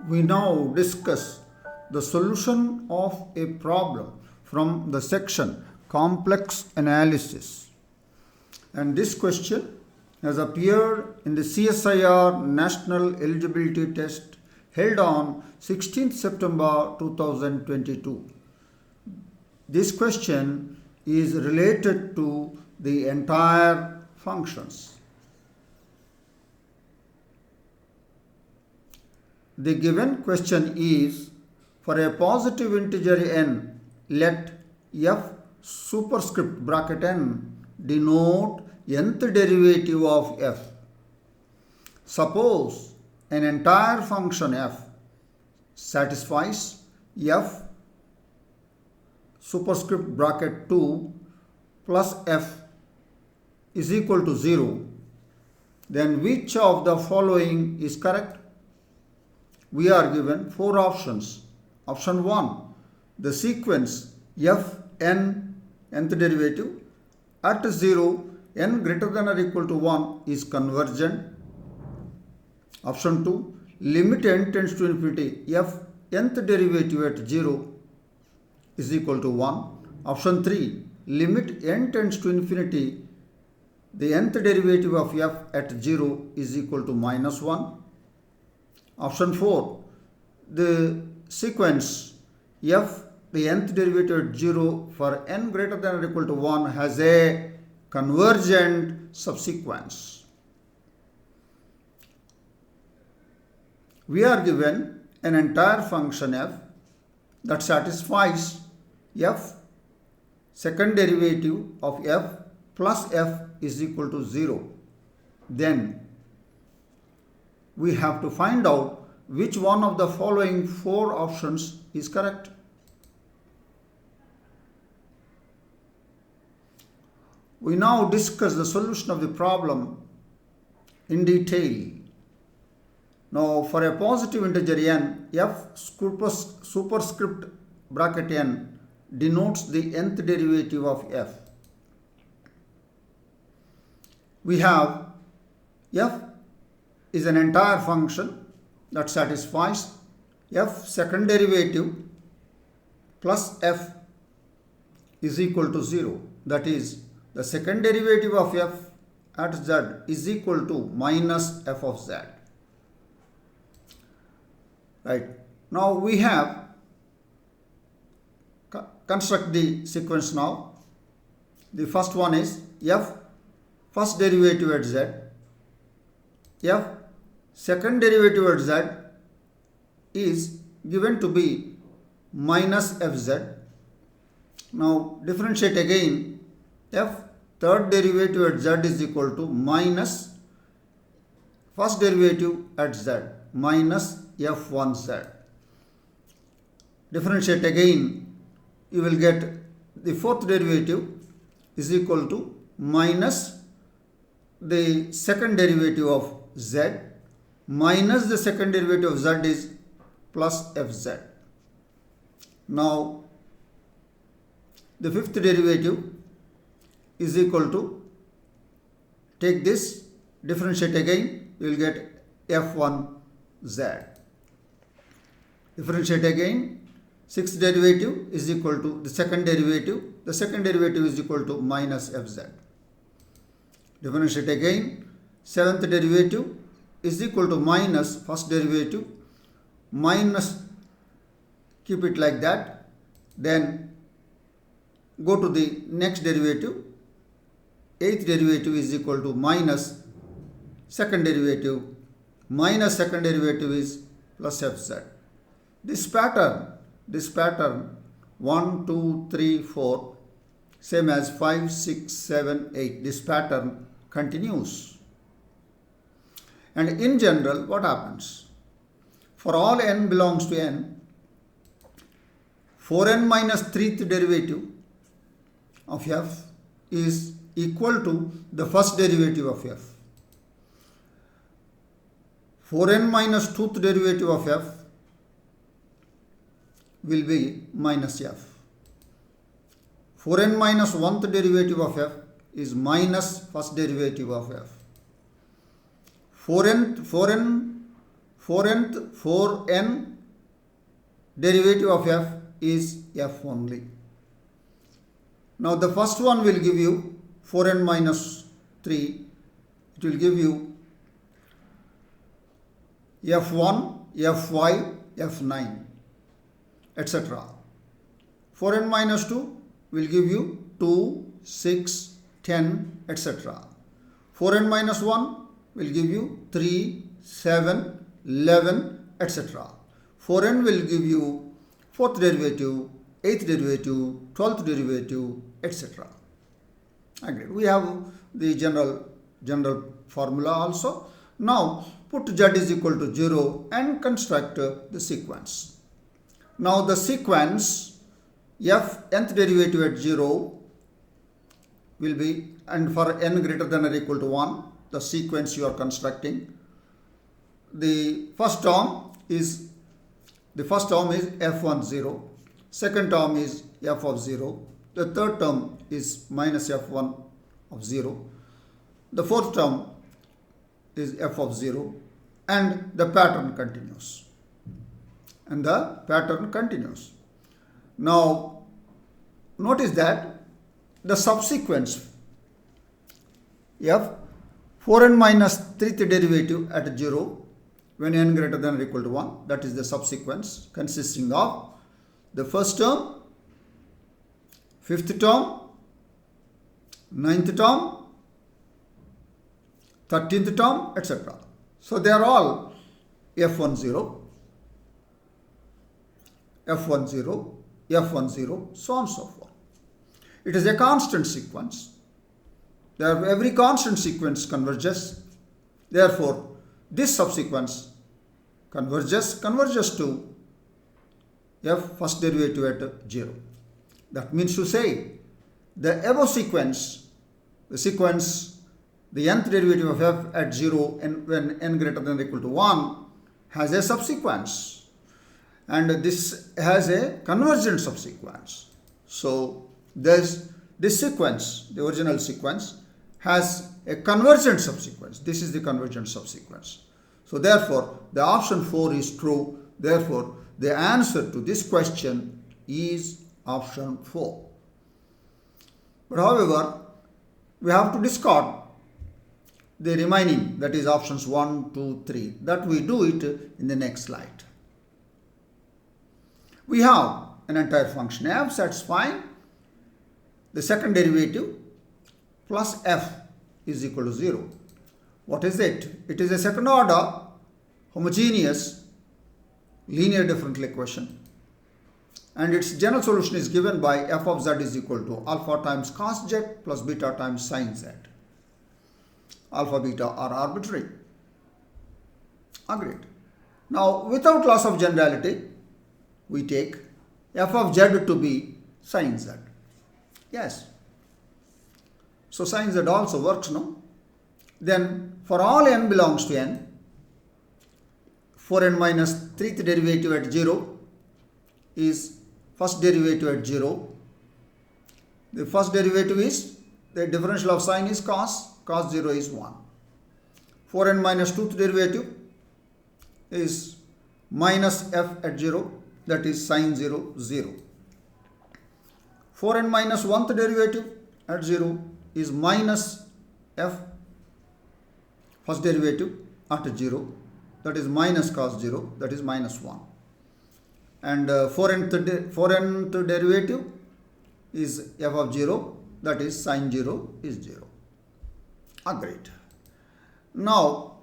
We now discuss the solution of a problem from the section Complex Analysis. And this question has appeared in the CSIR National Eligibility Test held on 16th September 2022. This question is related to the entire functions. The given question is, for a positive integer n, let f superscript bracket n denote nth derivative of f. Suppose an entire function f satisfies f superscript bracket 2 plus f is equal to 0, then which of the following is correct? We are given four options. Option 1, the sequence f n nth derivative at 0 n greater than or equal to 1 is convergent. Option 2, limit n tends to infinity f nth derivative at 0 is equal to 1. Option 3, limit n tends to infinity the nth derivative of f at 0 is equal to minus 1. Option 4, the sequence f the nth derivative at 0 for n greater than or equal to 1 has a convergent subsequence. We are given an entire function f that satisfies f second derivative of f plus f is equal to 0. Then we have to find out which one of the following four options is correct. We now discuss the solution of the problem in detail. Now, for a positive integer n, f superscript bracket n denotes the nth derivative of f. We have f is an entire function that satisfies f second derivative plus f is equal to 0. That is, the second derivative of f at z is equal to minus f of z. Right. Now we have construct the sequence now. The first one is f first derivative at z, f second derivative at z is given to be minus fz. Now differentiate again, f third derivative at z is equal to minus first derivative at z minus f1z. Differentiate again, you will get the fourth derivative is equal to minus the second derivative of z minus the second derivative of z is plus fz. Now the fifth derivative is equal to, take this, differentiate again, you will get f1z. Differentiate again, sixth derivative is equal to the second derivative is equal to minus fz. Differentiate again, seventh derivative is equal to minus first derivative minus, keep it like that, then go to the next derivative, eighth derivative is equal to minus second derivative minus second derivative is plus fz. This pattern 1, 2, 3, 4, same as 5, 6, 7, 8, this pattern continues. And in general, what happens? For all n belongs to n, 4n minus 3th derivative of f is equal to the first derivative of f. 4n minus 2th derivative of f will be minus f. 4n minus 1th derivative of f is minus first derivative of f. 4n 4n derivative of f is f only. Now the first one will give you 4n minus 3. It will give you f1, f5, f9, etc. 4n minus 2 will give you 2, 6, 10, etc. 4n minus 1 will give you 3, 7, 11, etc. 4n will give you 4th derivative, 8th derivative, 12th derivative, etc. Agreed. We have the general formula also. Now put z is equal to 0 and construct the sequence. Now the sequence f nth derivative at 0 will be, and for n greater than or equal to 1, the sequence you are constructing. The first term is f1 0, second term is f of 0, the third term is minus f1 of 0, the fourth term is f of 0, and the pattern continues. Now notice that the subsequence f 4n minus 3th derivative at 0 when n greater than or equal to 1, that is the subsequence consisting of the first term, 5th term, 9th term, 13th term, etc. So they are all f10, f10, f10, so on and so forth. It is a constant sequence. Every constant sequence converges. Therefore, this subsequence converges to f first derivative at 0. That means to say the above sequence, the nth derivative of f at 0 and when n greater than or equal to 1 has a subsequence, and this has a convergent subsequence. So this sequence, the original sequence, has a convergent subsequence. This is the convergent subsequence. So therefore the option 4 is true. Therefore the answer to this question is option 4. But however, we have to discard the remaining, that is options 1, 2, 3. That we do it in the next slide. We have an entire function f satisfying the second derivative plus f is equal to 0. What is it? It is a second order homogeneous linear differential equation, and its general solution is given by f of z is equal to alpha times cos z plus beta times sin z. Alpha, beta are arbitrary. Agreed. Now without loss of generality, we take f of z to be sin z. Yes. So sin z also works, no? Then for all n belongs to n, 4n minus 3th derivative at 0 is first derivative at 0. The first derivative is, the differential of sin is cos 0 is 1. 4n minus 2th derivative is minus f at 0, that is sin 0, 0. 4n minus 1th derivative at 0 is minus f first derivative at 0, that is minus cos 0, that is minus 1. And 4nth derivative is f of 0, that is sin 0 is 0. Agreed. Now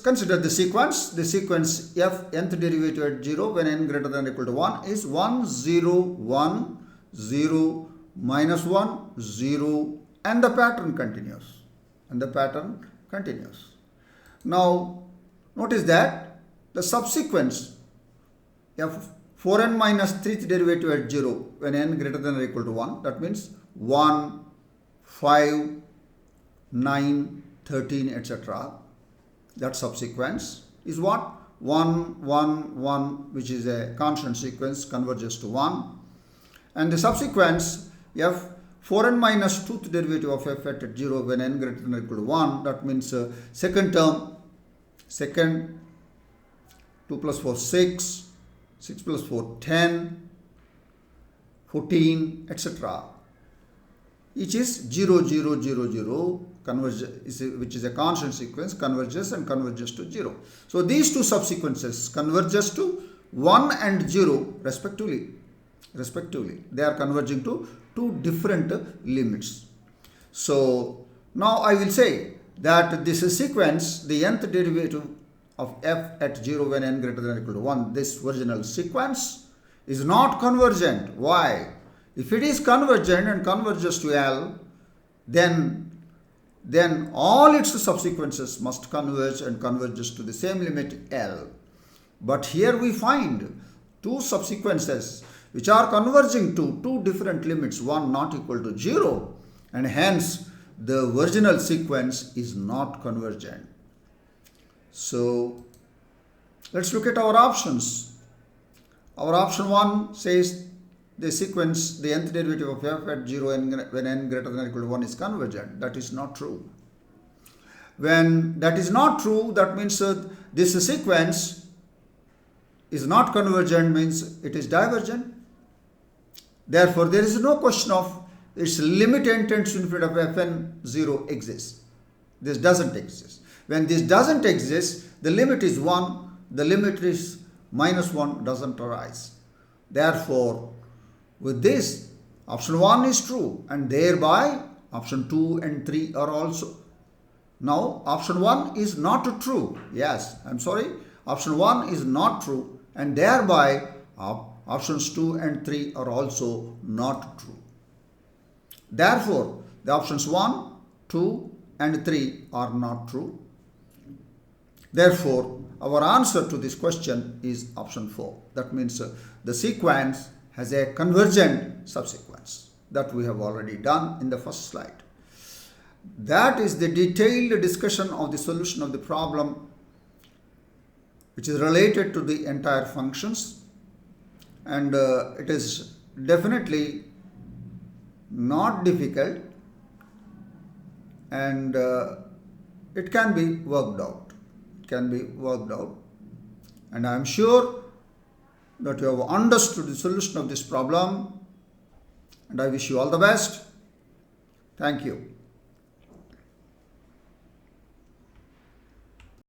consider the sequence. The sequence f nth derivative at 0 when n greater than or equal to 1 is 1, 0, 1, 0, minus 1, 0, and the pattern continues. Now notice that the subsequence f 4n minus 3th derivative at 0 when n greater than or equal to 1, that means 1, 5, 9, 13, etc. That subsequence is what? 1, 1, 1, which is a constant sequence, converges to 1. And the subsequence f 4n minus 2th derivative of f at 0 when n greater than or equal to 1, that means second 2 plus 4, 6, 6 plus 4, 10, 14, etc. Each is 0, 0, 0, 0, which is a constant sequence, converges and converges to 0. So these two subsequences converges to 1 and 0 respectively. They are converging to two different limits. So now I will say that this sequence, the nth derivative of f at 0 when n greater than or equal to 1, this original sequence is not convergent. Why? If it is convergent and converges to L, then all its subsequences must converge and converges to the same limit L. But here we find two subsequences which are converging to two different limits, one not equal to 0, and hence the original sequence is not convergent. So let's look at our options. Our option 1 says the sequence, the nth derivative of f at 0 when n greater than or equal to 1 is convergent. That is not true. When that is not true, that means this sequence is not convergent, means it is divergent. Therefore, there is no question of its limit n tends to infinity of fn 0 exists. This doesn't exist. When this doesn't exist, the limit is 1, the limit is minus 1 doesn't arise. Therefore, with this, option 1 is true, and thereby option 2 and 3 are also. Now, option 1 is not true. Yes, I'm sorry. Option 1 is not true, and thereby options 2 and 3 are also not true. Therefore, the options 1, 2 and 3 are not true. Therefore, our answer to this question is option 4. That means the sequence has a convergent subsequence that we have already done in the first slide. That is the detailed discussion of the solution of the problem, which is related to the entire functions, and it is definitely not difficult, and it can be worked out. And I am sure that you have understood the solution of this problem, and I wish you all the best. Thank you.